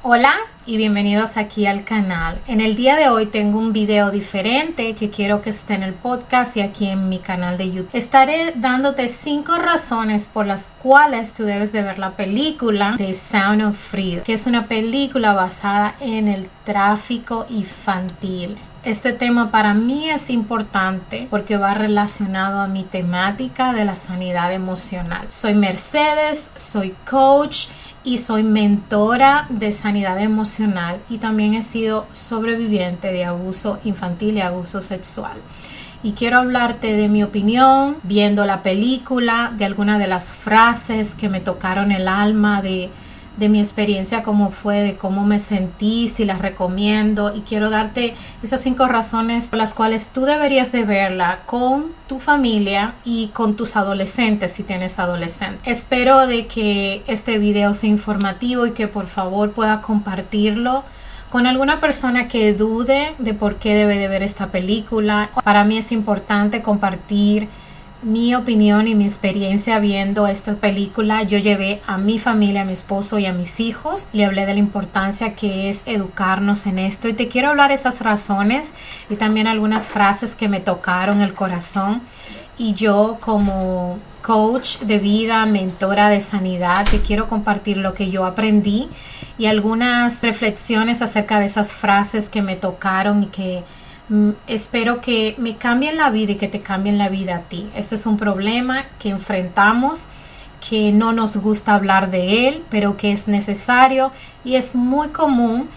Hola y bienvenidos aquí al canal. En el día de hoy tengo un video diferente que quiero que esté en el podcast y aquí en mi canal de YouTube. Estaré dándote 5 razones por las cuales tú debes de ver la película de Sound of Freedom, que es una película basada en el tráfico infantil. Este tema para mí es importante porque va relacionado a mi temática de la sanidad emocional. Soy Mercedes, soy coach y soy mentora de sanidad emocional y también he sido sobreviviente de abuso infantil y abuso sexual. Y quiero hablarte de mi opinión viendo la película, de algunas de las frases que me tocaron el alma, de mi experiencia, cómo fue, de cómo me sentí, si las recomiendo, y quiero darte esas 5 razones por las cuales tú deberías de verla con tu familia y con tus adolescentes si tienes adolescentes. Espero de que este video sea informativo y que por favor pueda compartirlo con alguna persona que dude de por qué debe de ver esta película. Para mí es importante compartir mi opinión y mi experiencia viendo esta película. Yo llevé a mi familia, a mi esposo y a mis hijos. Le hablé de la importancia que es educarnos en esto y te quiero hablar esas razones y también algunas frases que me tocaron el corazón. Y yo como coach de vida, mentora de sanidad, te quiero compartir lo que yo aprendí y algunas reflexiones acerca de esas frases que me tocaron y que espero que me cambien la vida y que te cambien la vida a ti. Este es un problema que enfrentamos, que no nos gusta hablar de él, pero que es necesario y es muy común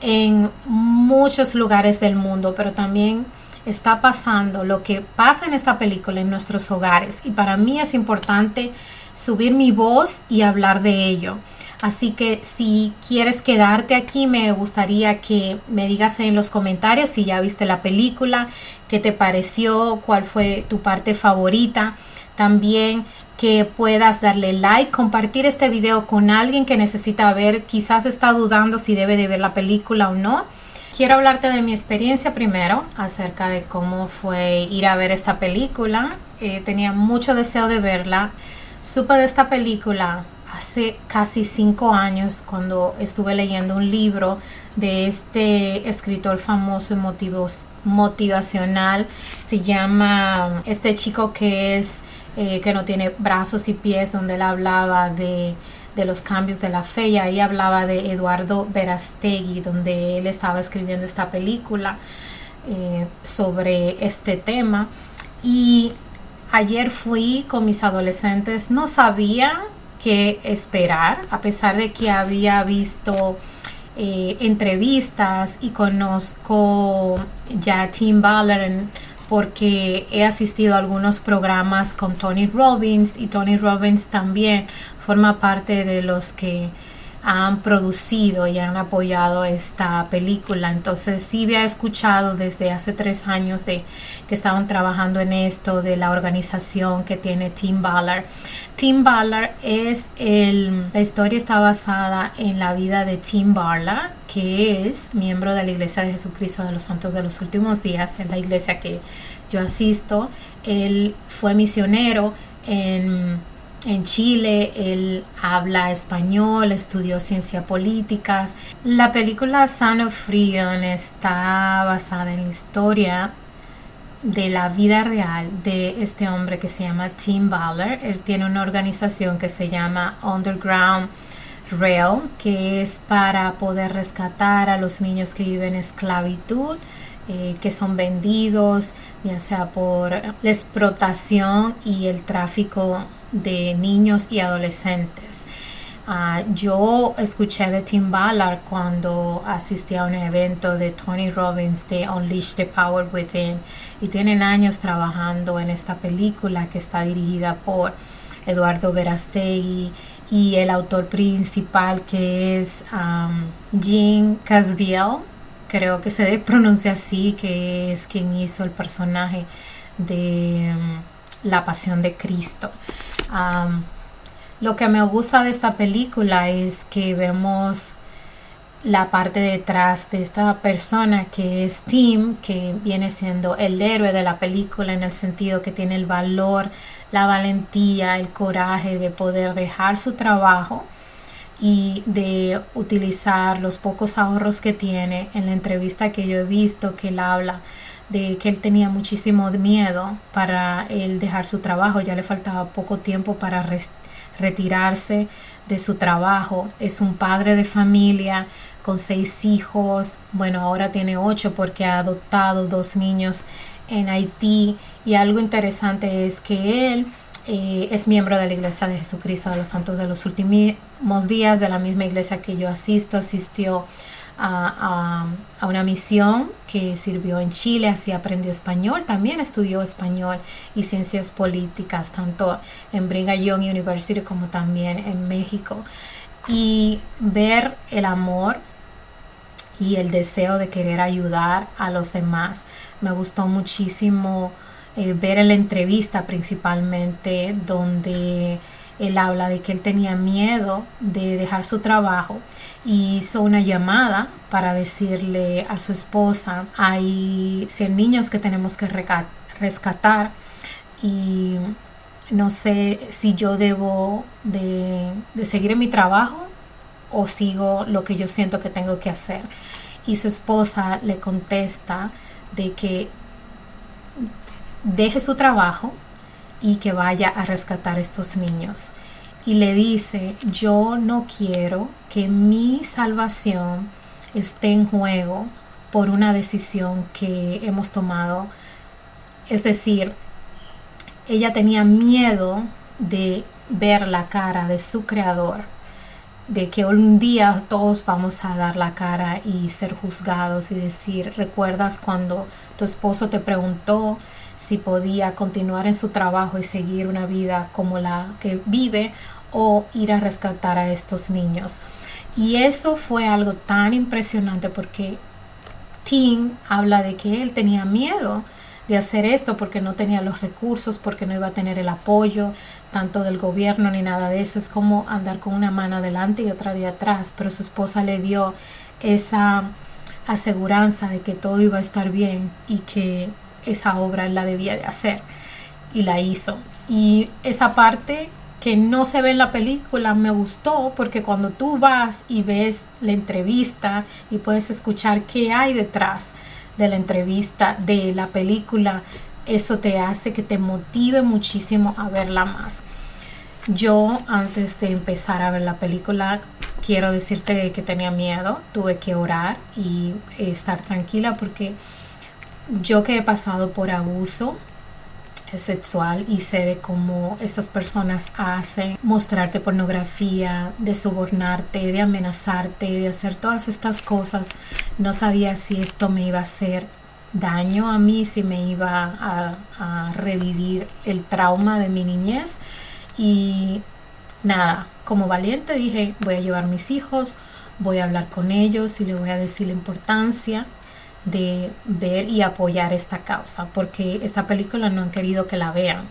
en muchos lugares del mundo, pero también está pasando lo que pasa en esta película en nuestros hogares y para mí es importante subir mi voz y hablar de ello. Así que si quieres quedarte aquí, me gustaría que me digas en los comentarios si ya viste la película, qué te pareció, cuál fue tu parte favorita. También que puedas darle like, compartir este video con alguien que necesita ver, quizás está dudando si debe de ver la película o no. Quiero hablarte de mi experiencia primero acerca de cómo fue ir a ver esta película. Tenía mucho deseo de verla. Supe de esta película hace casi 5 años cuando estuve leyendo un libro de este escritor famoso y motivacional. Se llama Este chico que no tiene brazos y pies, donde él hablaba de los cambios de la fe y ahí hablaba de Eduardo Verástegui, donde él estaba escribiendo esta película sobre este tema. Y ayer fui con mis adolescentes, no sabía qué esperar, a pesar de que había visto entrevistas y conozco ya a Tim Ballard porque he asistido a algunos programas con Tony Robbins y Tony Robbins también forma parte de los que han producido y han apoyado esta película. Entonces sí había escuchado desde hace 3 años de que estaban trabajando en esto, de la organización que tiene Tim Ballard. Tim Ballard la historia está basada en la vida de Tim Ballard, que es miembro de la Iglesia de Jesucristo de los Santos de los Últimos Días, en la iglesia que yo asisto. Él fue misionero en Chile, él habla español, estudió ciencias políticas. La película Sound of Freedom está basada en la historia de la vida real de este hombre que se llama Tim Ballard. Él tiene una organización que se llama Underground Rail, que es para poder rescatar a los niños que viven en esclavitud, que son vendidos, ya sea por la explotación y el tráfico de niños y adolescentes. Yo escuché de Tim Ballard cuando asistí a un evento de Tony Robbins de Unleash the Power Within y tienen años trabajando en esta película que está dirigida por Eduardo Verástegui y el autor principal que es Jean Casbiel, creo que se pronuncia así, que es quien hizo el personaje de La Pasión de Cristo. Lo que me gusta de esta película es que vemos la parte detrás de esta persona que es Tim, que viene siendo el héroe de la película en el sentido que tiene el valor, la valentía, el coraje de poder dejar su trabajo y de utilizar los pocos ahorros que tiene. En la entrevista que yo he visto, que él habla de que él tenía muchísimo miedo para él dejar su trabajo, ya le faltaba poco tiempo para retirarse de su trabajo. Es un padre de familia con 6 hijos, bueno, ahora tiene 8 porque ha adoptado 2 niños en Haití, y algo interesante es que él es miembro de la Iglesia de Jesucristo de los Santos de los Últimos Días, de la misma iglesia que yo asistió a una misión que sirvió en Chile, así aprendió español, también estudió español y ciencias políticas, tanto en Brigham Young University como también en México. Y ver el amor y el deseo de querer ayudar a los demás. Me gustó muchísimo ver en la entrevista principalmente donde él habla de que él tenía miedo de dejar su trabajo y hizo una llamada para decirle a su esposa: hay 100 niños que tenemos que rescatar y no sé si yo debo de seguir en mi trabajo o sigo lo que yo siento que tengo que hacer. Y su esposa le contesta de que deje su trabajo y que vaya a rescatar a estos niños. Y le dice: yo no quiero que mi salvación esté en juego por una decisión que hemos tomado. Es decir, ella tenía miedo de ver la cara de su creador, de que un día todos vamos a dar la cara y ser juzgados y decir: ¿recuerdas cuando tu esposo te preguntó si podía continuar en su trabajo y seguir una vida como la que vive o ir a rescatar a estos niños? Y eso fue algo tan impresionante porque Tim habla de que él tenía miedo de hacer esto porque no tenía los recursos, porque no iba a tener el apoyo tanto del gobierno ni nada de eso. Es como andar con una mano adelante y otra de atrás, pero su esposa le dio esa aseguranza de que todo iba a estar bien y que esa obra la debía de hacer, y la hizo. Y esa parte que no se ve en la película me gustó, porque cuando tú vas y ves la entrevista y puedes escuchar qué hay detrás de la entrevista, de la película, eso te hace que te motive muchísimo a verla más. Yo, antes de empezar a ver la película, quiero decirte que tenía miedo, tuve que orar y estar tranquila, porque yo que he pasado por abuso sexual y sé de cómo estas personas hacen, mostrarte pornografía, de sobornarte, de amenazarte, de hacer todas estas cosas, no sabía si esto me iba a hacer daño a mí, si me iba a revivir el trauma de mi niñez. Y nada, como valiente dije: voy a llevar a mis hijos, voy a hablar con ellos y les voy a decir la importancia de ver y apoyar esta causa, porque esta película no han querido que la vean.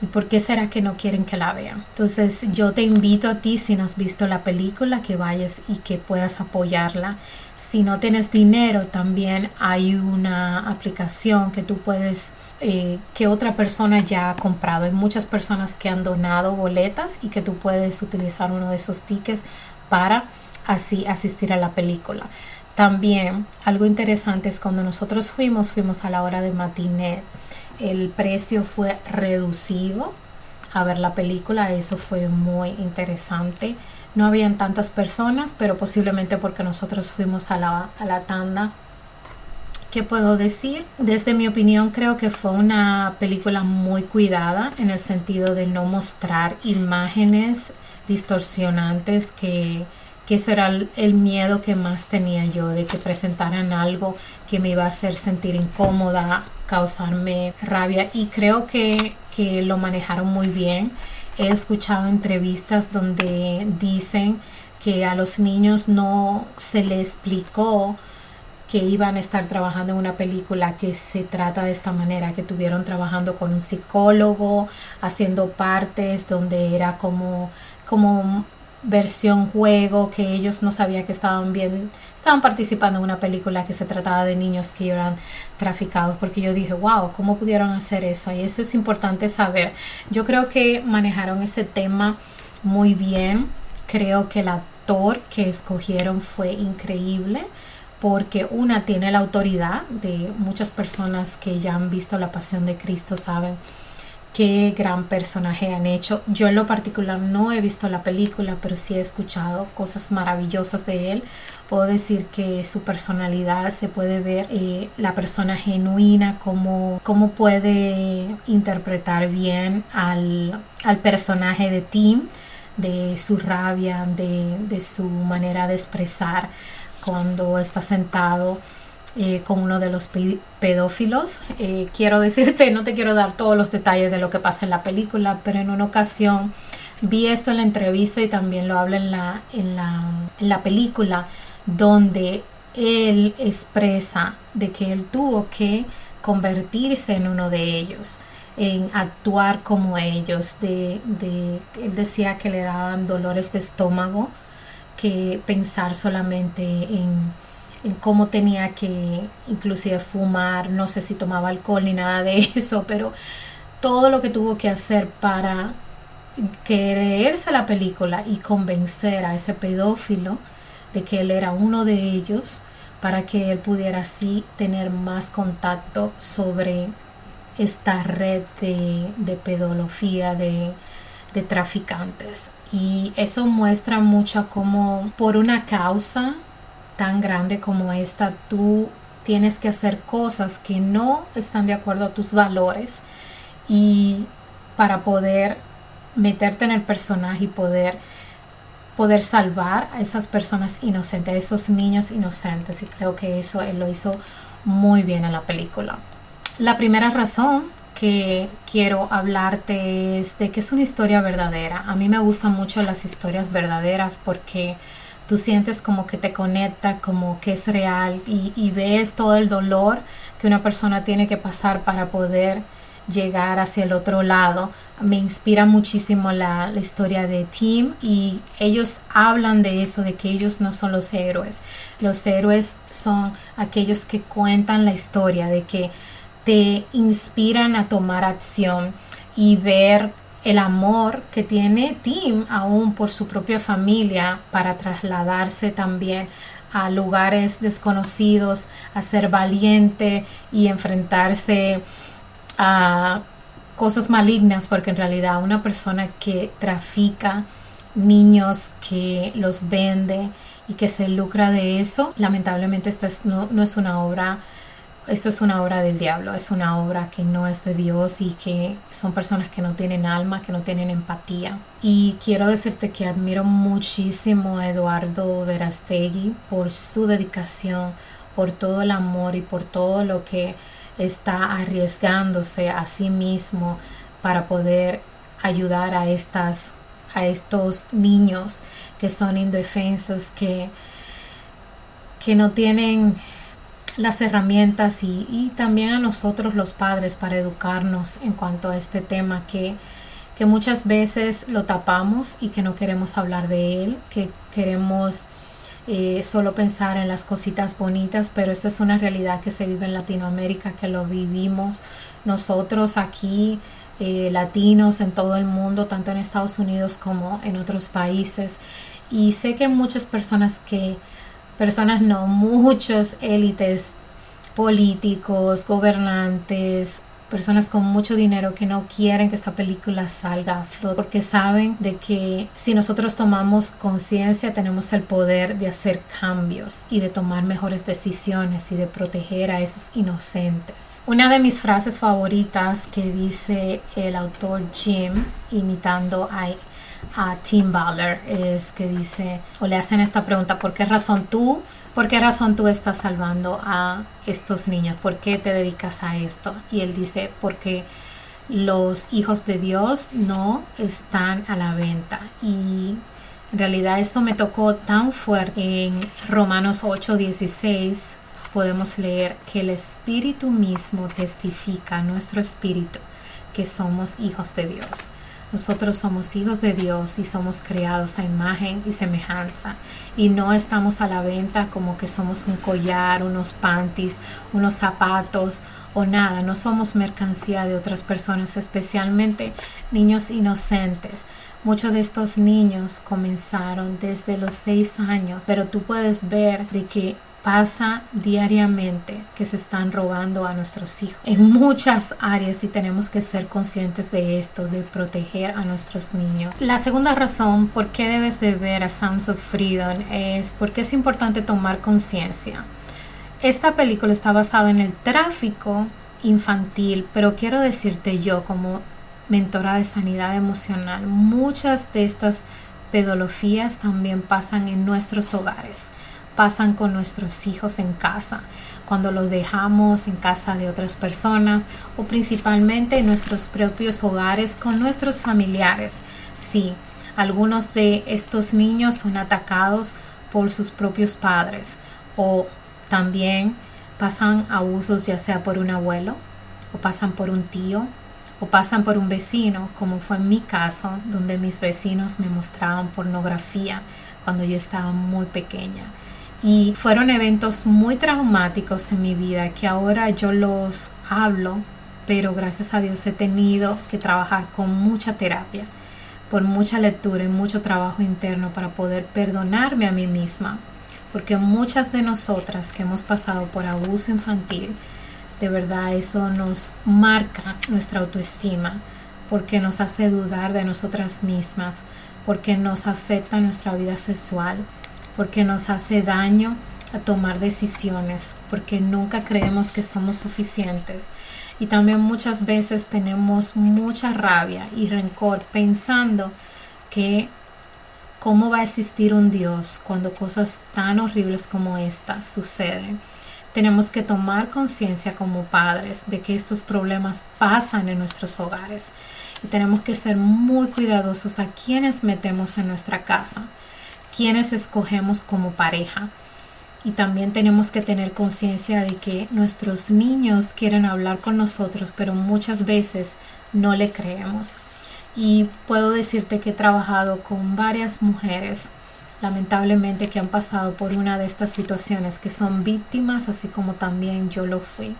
¿Y por qué será que no quieren que la vean? Entonces yo te invito a ti, si no has visto la película, que vayas y que puedas apoyarla. Si no tienes dinero, también hay una aplicación que tú puedes, que otra persona ya ha comprado. Hay muchas personas que han donado boletas y que tú puedes utilizar uno de esos tickets para así asistir a la película. También algo interesante es cuando nosotros fuimos a la hora de matiné. El precio fue reducido a ver la película. Eso fue muy interesante. No habían tantas personas, pero posiblemente porque nosotros fuimos a la tanda. ¿Qué puedo decir? Desde mi opinión, creo que fue una película muy cuidada, en el sentido de no mostrar imágenes distorsionantes, que eso era el miedo que más tenía yo, de que presentaran algo que me iba a hacer sentir incómoda, causarme rabia, y creo que lo manejaron muy bien. He escuchado entrevistas donde dicen que a los niños no se les explicó que iban a estar trabajando en una película que se trata de esta manera, que estuvieron trabajando con un psicólogo, haciendo partes donde era como versión juego, que ellos no sabían que estaban participando en una película que se trataba de niños que eran traficados, porque yo dije: wow, ¿cómo pudieron hacer eso? Y eso es importante saber. Yo creo que manejaron ese tema muy bien. Creo que el actor que escogieron fue increíble porque una tiene la autoridad de muchas personas que ya han visto La Pasión de Cristo, saben qué gran personaje han hecho. Yo en lo particular no he visto la película, pero sí he escuchado cosas maravillosas de él. Puedo decir que su personalidad se puede ver, la persona genuina, cómo puede interpretar bien al personaje de Tim, de su rabia, de su manera de expresar cuando está sentado con uno de los pedófilos. Quiero decirte, no te quiero dar todos los detalles de lo que pasa en la película, pero en una ocasión vi esto en la entrevista y también lo habla en la película, donde él expresa de que él tuvo que convertirse en uno de ellos, en actuar como ellos. Él decía que le daban dolores de estómago, que pensar solamente en cómo tenía que inclusive fumar, no sé si tomaba alcohol ni nada de eso, pero todo lo que tuvo que hacer para creerse la película y convencer a ese pedófilo de que él era uno de ellos, para que él pudiera así tener más contacto sobre esta red de pedofilía, de traficantes. Y eso muestra mucho cómo por una causa tan grande como esta, tú tienes que hacer cosas que no están de acuerdo a tus valores, y para poder meterte en el personaje y poder salvar a esas personas inocentes, a esos niños inocentes. Y creo que eso él lo hizo muy bien en la película. La primera razón que quiero hablarte es de que es una historia verdadera. A mí me gustan mucho las historias verdaderas porque tú sientes como que te conecta, como que es real, y ves todo el dolor que una persona tiene que pasar para poder llegar hacia el otro lado. Me inspira muchísimo la historia de Tim, y ellos hablan de eso, de que ellos no son los héroes. Los héroes son aquellos que cuentan la historia, de que te inspiran a tomar acción y ver el amor que tiene Tim aún por su propia familia, para trasladarse también a lugares desconocidos, a ser valiente y enfrentarse a cosas malignas, porque en realidad una persona que trafica niños, que los vende y que se lucra de eso, lamentablemente esto es una obra. Esto es una obra del diablo, es una obra que no es de Dios, y que son personas que no tienen alma, que no tienen empatía. Y quiero decirte que admiro muchísimo a Eduardo Verástegui por su dedicación, por todo el amor y por todo lo que está arriesgándose a sí mismo para poder ayudar a estos niños que son indefensos, que no tienen las herramientas, y también a nosotros los padres para educarnos en cuanto a este tema que muchas veces lo tapamos y que no queremos hablar de él, que queremos solo pensar en las cositas bonitas, pero esta es una realidad que se vive en Latinoamérica, que lo vivimos nosotros aquí, latinos en todo el mundo, tanto en Estados Unidos como en otros países. Y sé que muchas muchos élites políticos, gobernantes, personas con mucho dinero, que no quieren que esta película salga a flote, porque saben de que si nosotros tomamos conciencia, tenemos el poder de hacer cambios y de tomar mejores decisiones y de proteger a esos inocentes. Una de mis frases favoritas que dice el autor Jim, imitando a Tim Ballard, es que dice, o le hacen esta pregunta: ¿por qué razón tú estás salvando a estos niños? ¿Por qué te dedicas a esto? Y él dice: porque los hijos de Dios no están a la venta. Y en realidad eso me tocó tan fuerte. En Romanos 8:16 podemos leer que el Espíritu mismo testifica a nuestro espíritu que somos hijos de Dios. Nosotros somos hijos de Dios y somos creados a imagen y semejanza, y no estamos a la venta como que somos un collar, unos panties, unos zapatos o nada. No somos mercancía de otras personas, especialmente niños inocentes, Muchos de estos niños comenzaron desde los 6 años, pero tú puedes ver de que pasa diariamente que se están robando a nuestros hijos en muchas áreas y tenemos que ser conscientes de esto, de proteger a nuestros niños. La segunda razón por qué debes de ver a Sounds of Freedom es porque es importante tomar conciencia. Esta película está basada en el tráfico infantil, pero quiero decirte yo como mentora de sanidad emocional, muchas de estas pedofilias también pasan en nuestros hogares. Pasan con nuestros hijos en casa, cuando los dejamos en casa de otras personas o principalmente en nuestros propios hogares con nuestros familiares. Sí, algunos de estos niños son atacados por sus propios padres o también pasan abusos ya sea por un abuelo o pasan por un tío o pasan por un vecino, como fue en mi caso, donde mis vecinos me mostraban pornografía cuando yo estaba muy pequeña. Y fueron eventos muy traumáticos en mi vida que ahora yo los hablo, pero gracias a Dios he tenido que trabajar con mucha terapia, por mucha lectura y mucho trabajo interno para poder perdonarme a mí misma. Porque muchas de nosotras que hemos pasado por abuso infantil, de verdad eso nos marca nuestra autoestima, porque nos hace dudar de nosotras mismas, porque nos afecta nuestra vida sexual, porque nos hace daño a tomar decisiones, porque nunca creemos que somos suficientes. Y también muchas veces tenemos mucha rabia y rencor pensando que cómo va a existir un Dios cuando cosas tan horribles como esta suceden. Tenemos que tomar conciencia como padres de que estos problemas pasan en nuestros hogares y tenemos que ser muy cuidadosos a quienes metemos en nuestra casa, quienes escogemos como pareja. Y también tenemos que tener conciencia de que nuestros niños quieren hablar con nosotros, pero muchas veces no le creemos. Y puedo decirte que he trabajado con varias mujeres, lamentablemente, que han pasado por una de estas situaciones, que son víctimas, así como también yo lo fui.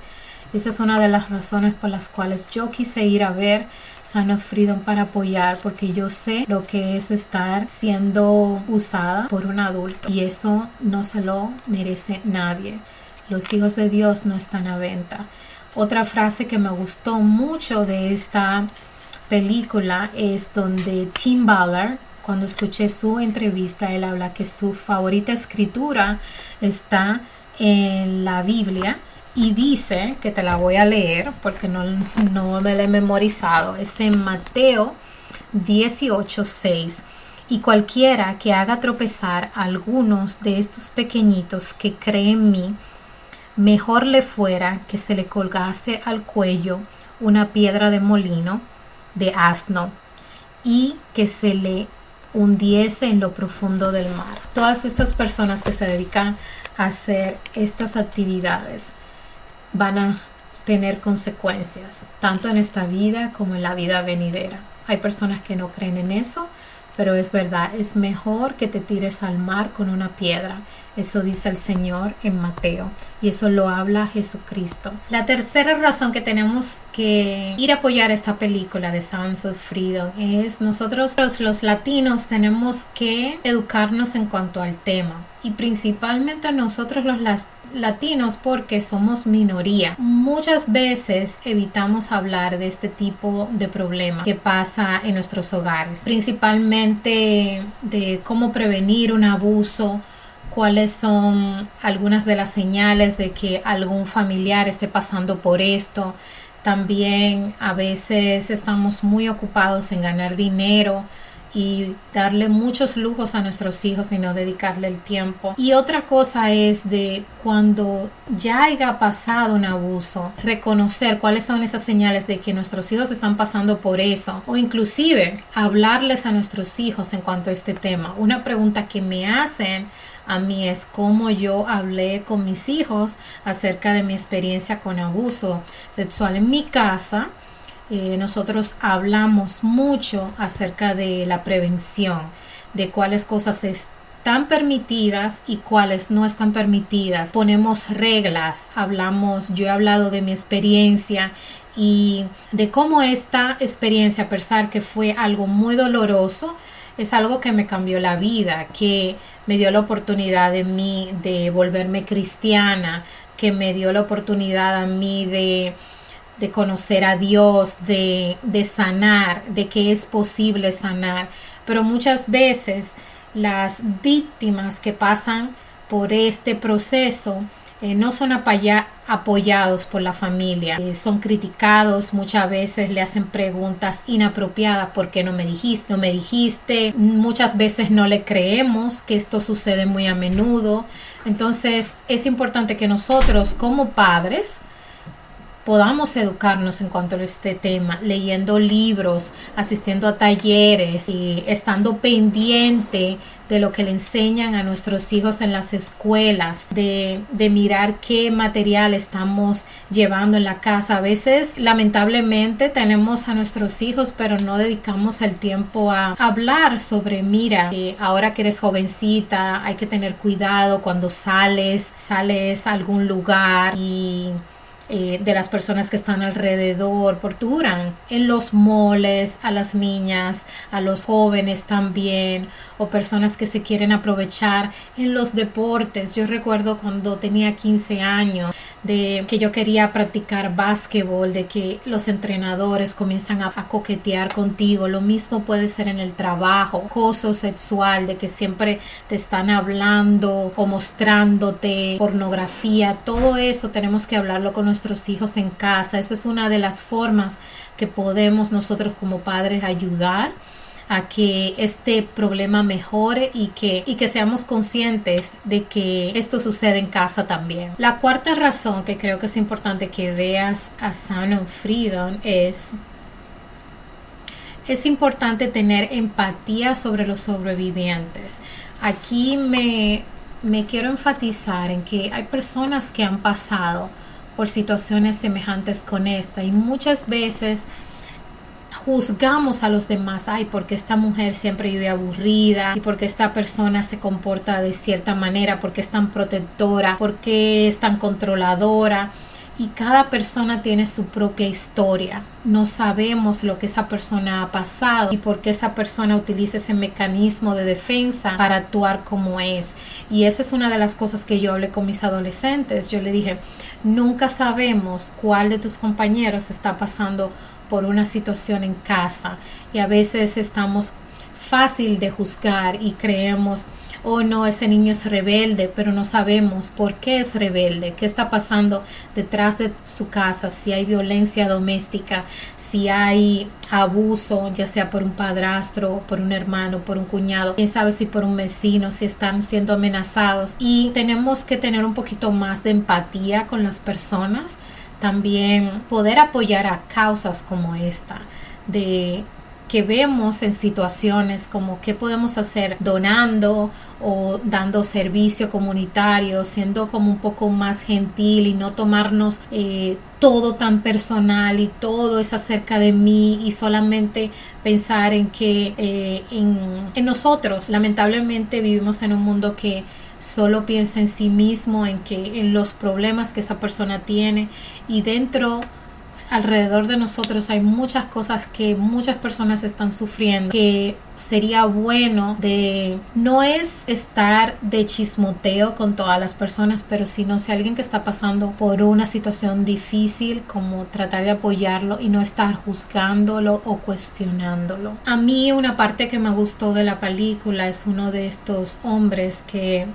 Esa es una de las razones por las cuales yo quise ir a ver Sounds of Freedom para apoyar, porque yo sé lo que es estar siendo usada por un adulto y eso no se lo merece nadie. Los hijos de Dios no están a venta. Otra frase que me gustó mucho de esta película es donde Tim Ballard, cuando escuché su entrevista, él habla que su favorita escritura está en la Biblia. Y dice, que te la voy a leer porque no me la he memorizado, es en Mateo 18:6. Y cualquiera que haga tropezar a algunos de estos pequeñitos que creen en mí, mejor le fuera que se le colgase al cuello una piedra de molino de asno y que se le hundiese en lo profundo del mar. Todas estas personas que se dedican a hacer estas actividades van a tener consecuencias, tanto en esta vida como en la vida venidera. Hay personas que no creen en eso, pero es verdad, es mejor que te tires al mar con una piedra. Eso dice el Señor en Mateo y eso lo habla Jesucristo. La tercera razón que tenemos que ir a apoyar esta película de Sounds of Freedom es nosotros los latinos tenemos que educarnos en cuanto al tema y principalmente nosotros los latinos porque somos minoría. Muchas veces evitamos hablar de este tipo de problema que pasa en nuestros hogares, principalmente de cómo prevenir un abuso, cuáles son algunas de las señales de que algún familiar esté pasando por esto. También a veces estamos muy ocupados en ganar dinero y darle muchos lujos a nuestros hijos y no dedicarle el tiempo. Y otra cosa es de cuando ya haya pasado un abuso, reconocer cuáles son esas señales de que nuestros hijos están pasando por eso o inclusive hablarles a nuestros hijos en cuanto a este tema. Una pregunta que me hacen a mí es cómo yo hablé con mis hijos acerca de mi experiencia con abuso sexual en mi casa. Nosotros hablamos mucho acerca de la prevención, de cuáles cosas están permitidas y cuáles no están permitidas. Ponemos reglas, yo he hablado de mi experiencia y de cómo esta experiencia, a pesar que fue algo muy doloroso, es algo que me cambió la vida, que me dio la oportunidad de volverme cristiana, que me dio la oportunidad a mí de conocer a Dios, de sanar, de que es posible sanar. Pero muchas veces las víctimas que pasan por este proceso no son apoyados por la familia, son criticados, muchas veces le hacen preguntas inapropiadas. ¿Por qué no me dijiste? Muchas veces no le creemos, que esto sucede muy a menudo. Entonces es importante que nosotros como padres podamos educarnos en cuanto a este tema, leyendo libros, asistiendo a talleres y estando pendiente de lo que le enseñan a nuestros hijos en las escuelas, de mirar qué material estamos llevando en la casa. A veces, lamentablemente, tenemos a nuestros hijos, pero no dedicamos el tiempo a hablar sobre, mira, ahora que eres jovencita, hay que tener cuidado cuando sales a algún lugar y de las personas que están alrededor, porque duran en los moles a las niñas, a los jóvenes también, o personas que se quieren aprovechar en los deportes. Yo recuerdo cuando tenía 15 años de que yo quería practicar básquetbol, de que los entrenadores comienzan a coquetear contigo. Lo mismo puede ser en el trabajo, acoso sexual, de que siempre te están hablando o mostrándote pornografía. Todo eso tenemos que hablarlo con nuestros hijos en casa. Esa es una de las formas que podemos nosotros como padres ayudar a que este problema mejore y que seamos conscientes de que esto sucede en casa también. La cuarta razón que creo que es importante que veas a Sound of Freedom es importante tener empatía sobre los sobrevivientes. Aquí me quiero enfatizar en que hay personas que han pasado por situaciones semejantes con esta y muchas veces juzgamos a los demás, porque esta mujer siempre vive aburrida y porque esta persona se comporta de cierta manera, porque es tan protectora, porque es tan controladora. Y cada persona tiene su propia historia. No sabemos lo que esa persona ha pasado y por qué esa persona utiliza ese mecanismo de defensa para actuar como es. Y esa es una de las cosas que yo hablé con mis adolescentes. Yo le dije, nunca sabemos cuál de tus compañeros está pasando por una situación en casa. Y a veces estamos fácil de juzgar y creemos, oh no, ese niño es rebelde, pero no sabemos por qué es rebelde, qué está pasando detrás de su casa, si hay violencia doméstica, si hay abuso, ya sea por un padrastro, por un hermano, por un cuñado, quién sabe si por un vecino, si están siendo amenazados. Y tenemos que tener un poquito más de empatía con las personas, también poder apoyar a causas como esta, de que vemos en situaciones como qué podemos hacer donando o dando servicio comunitario, siendo como un poco más gentil y no tomarnos todo tan personal y todo es acerca de mí y solamente pensar en que en nosotros. Lamentablemente vivimos en un mundo que solo piensa en sí mismo, en los problemas que esa persona tiene y alrededor de nosotros hay muchas cosas que muchas personas están sufriendo, que sería bueno no es estar de chismoteo con todas las personas, pero sino si alguien que está pasando por una situación difícil, como tratar de apoyarlo y no estar juzgándolo o cuestionándolo. A mí una parte que me gustó de la película es uno de estos hombres que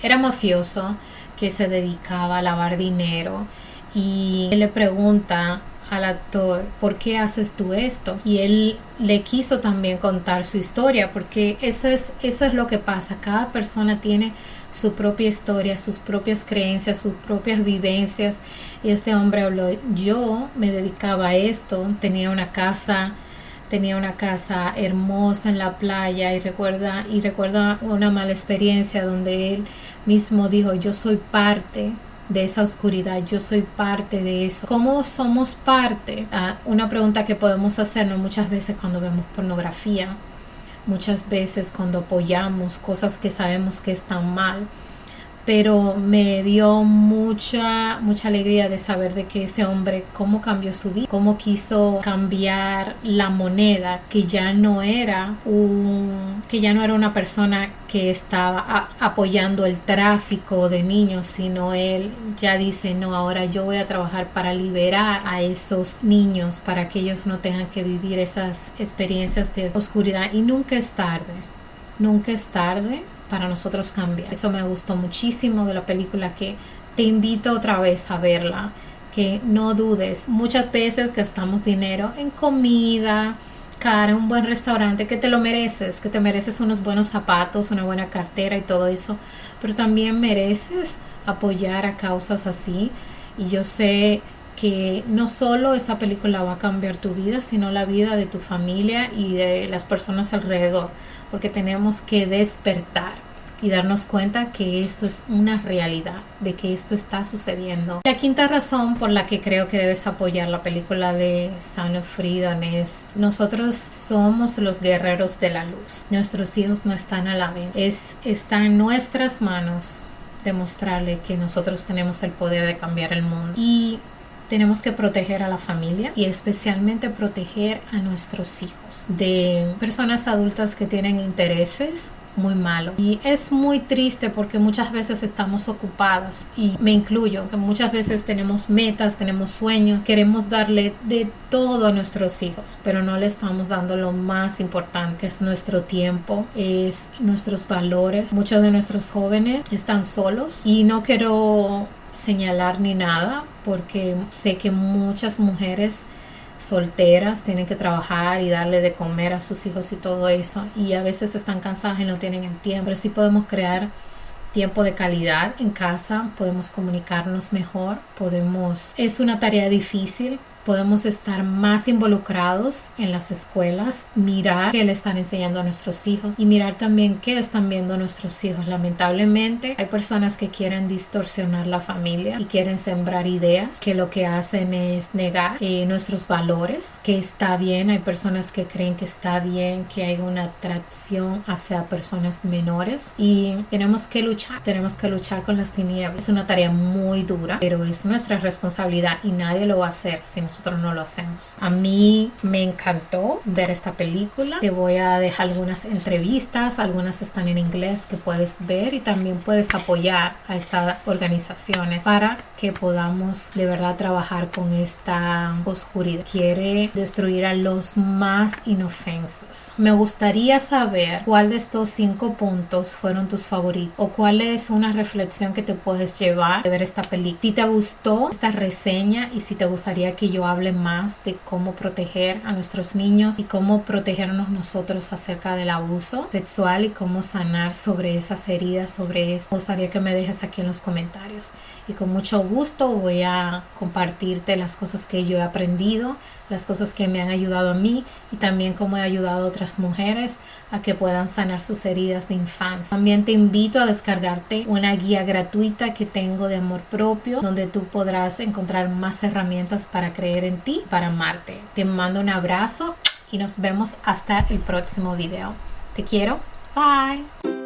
era mafioso, que se dedicaba a lavar dinero y él le pregunta al actor, ¿por qué haces tú esto? Y él le quiso también contar su historia, porque eso es lo que pasa. Cada persona tiene su propia historia, sus propias creencias, sus propias vivencias. Y este hombre habló, yo me dedicaba a esto, tenía una casa hermosa en la playa y recuerda una mala experiencia donde él mismo dijo, yo soy parte de esa oscuridad, yo soy parte de eso. ¿Cómo somos parte? Una pregunta que podemos hacernos muchas veces cuando vemos pornografía. muchas veces cuando apoyamos cosas que sabemos que están mal, pero me dio mucha alegría de saber de que ese hombre cómo cambió su vida, cómo quiso cambiar la moneda, que ya no era una persona que estaba apoyando el tráfico de niños, sino él ya dice, no, ahora yo voy a trabajar para liberar a esos niños, para que ellos no tengan que vivir esas experiencias de oscuridad. Y nunca es tarde para nosotros cambiar. Eso me gustó muchísimo de la película, que te invito otra vez a verla, que no dudes. Muchas veces gastamos dinero en comida cara, un buen restaurante, que te lo mereces, que te mereces unos buenos zapatos, una buena cartera y todo eso, pero también mereces apoyar a causas así. Y yo sé que no solo esta película va a cambiar tu vida, sino la vida de tu familia y de las personas alrededor, porque tenemos que despertar y darnos cuenta que esto es una realidad, de que esto está sucediendo. La quinta razón por la que creo que debes apoyar la película de Sound of Freedom es: nosotros somos los guerreros de la luz. Nuestros hijos no están a la venta. Está en nuestras manos demostrarle que nosotros tenemos el poder de cambiar el mundo. Y tenemos que proteger a la familia y especialmente proteger a nuestros hijos de personas adultas que tienen intereses muy malos. Y es muy triste porque muchas veces estamos ocupadas, y me incluyo, que muchas veces tenemos metas, tenemos sueños, queremos darle de todo a nuestros hijos, pero no le estamos dando lo más importante, que es nuestro tiempo, es nuestros valores. Muchos de nuestros jóvenes están solos, y no quiero señalar ni nada, porque sé que muchas mujeres solteras tienen que trabajar y darle de comer a sus hijos y todo eso, y a veces están cansadas y no tienen el tiempo. Pero sí podemos crear tiempo de calidad en casa, podemos comunicarnos mejor, es una tarea difícil. Podemos estar más involucrados en las escuelas, mirar qué le están enseñando a nuestros hijos y mirar también qué están viendo nuestros hijos. Lamentablemente hay personas que quieren distorsionar la familia y quieren sembrar ideas que lo que hacen es negar nuestros valores, que está bien. Hay personas que creen que está bien que haya una atracción hacia personas menores, y tenemos que luchar con las tinieblas. Es una tarea muy dura, pero es nuestra responsabilidad y nadie lo va a hacer si nosotros no lo hacemos. A mí me encantó ver esta película. Te voy a dejar algunas entrevistas, algunas están en inglés, que puedes ver, y también puedes apoyar a estas organizaciones para que podamos de verdad trabajar con esta oscuridad. Quiere destruir a los más inofensos. Me gustaría saber cuál de estos 5 puntos fueron tus favoritos, o cuál es una reflexión que te puedes llevar de ver esta película. Si te gustó esta reseña y si te gustaría que yo hable más de cómo proteger a nuestros niños y cómo protegernos nosotros acerca del abuso sexual y cómo sanar sobre esas heridas, sobre eso, me gustaría que me dejes aquí en los comentarios, y con mucho gusto voy a compartirte las cosas que yo he aprendido, las cosas que me han ayudado a mí, y también cómo he ayudado a otras mujeres a que puedan sanar sus heridas de infancia. También te invito a descargarte una guía gratuita que tengo de amor propio, donde tú podrás encontrar más herramientas para creer en ti, para amarte. Te mando un abrazo y nos vemos hasta el próximo video. Te quiero. Bye.